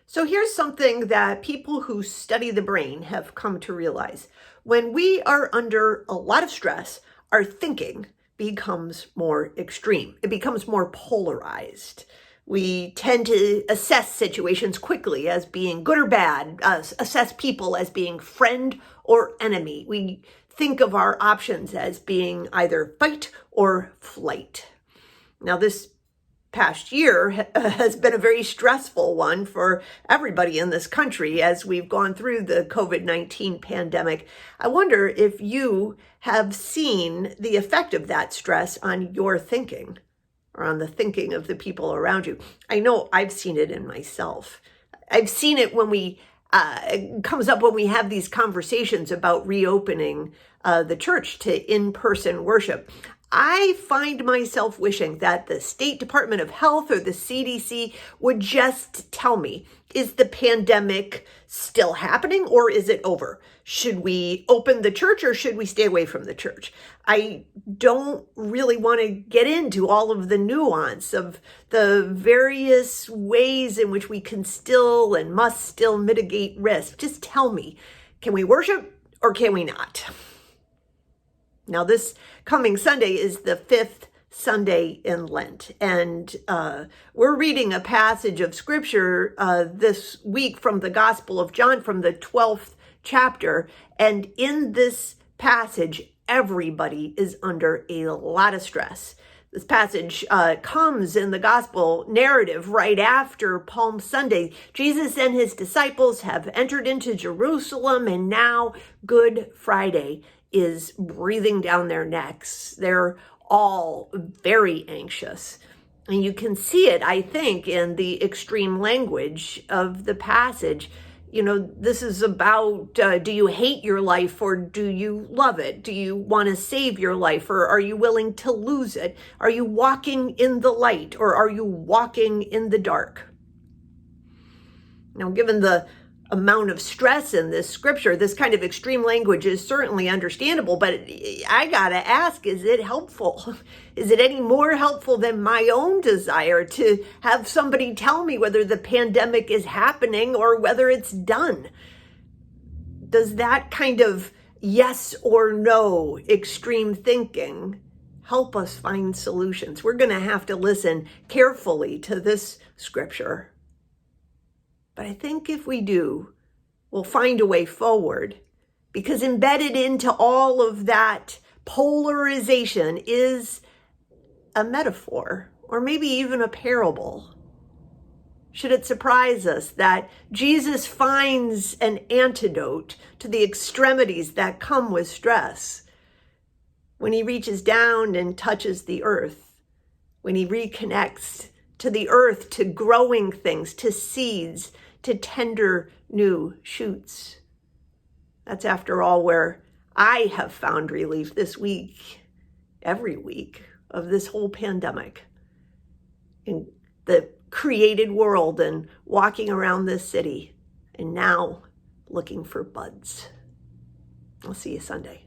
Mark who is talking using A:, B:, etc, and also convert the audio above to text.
A: So here's something that people who study the brain have come to realize. When we are under a lot of stress, our thinking becomes more extreme. It becomes more polarized. We tend to assess situations quickly as being good or bad, assess people as being friend or enemy. We think of our options as being either fight or flight. Now, this past year has been a very stressful one for everybody in this country as we've gone through the COVID-19 pandemic. I wonder if you have seen the effect of that stress on your thinking or on the thinking of the people around you. I know I've seen it in myself. I've seen it when it comes up when we have these conversations about reopening the church to in-person worship. I find myself wishing that the State Department of Health or the CDC would just tell me, is the pandemic still happening or is it over? Should we open the church or should we stay away from the church? I don't really want to get into all of the nuance of the various ways in which we can still and must still mitigate risk. Just tell me, can we worship or can we not? Now, this coming Sunday is the 5th Sunday in Lent, and we're reading a passage of scripture this week from the Gospel of John, from the 12th chapter. And in this passage, everybody is under a lot of stress. This passage comes in the gospel narrative right after Palm Sunday. Jesus and his disciples have entered into Jerusalem, and now Good Friday is breathing down their necks. They're all very anxious. And you can see it, I think, in the extreme language of the passage. You know, this is about, do you hate your life or do you love it? Do you want to save your life or are you willing to lose it? Are you walking in the light or are you walking in the dark? Now, given the amount of stress in this scripture, this kind of extreme language is certainly understandable, but I gotta ask, is it helpful? Is it any more helpful than my own desire to have somebody tell me whether the pandemic is happening or whether it's done? Does that kind of yes or no extreme thinking help us find solutions? We're gonna have to listen carefully to this scripture. But I think if we do, we'll find a way forward, because embedded into all of that polarization is a metaphor, or maybe even a parable. Should it surprise us that Jesus finds an antidote to the extremities that come with stress when he reaches down and touches the earth, when he reconnects to the earth, to growing things, to seeds, to tender new shoots? That's, after all, where I have found relief this week, every week of this whole pandemic, in the created world and walking around this city, and now looking for buds. I'll see you Sunday.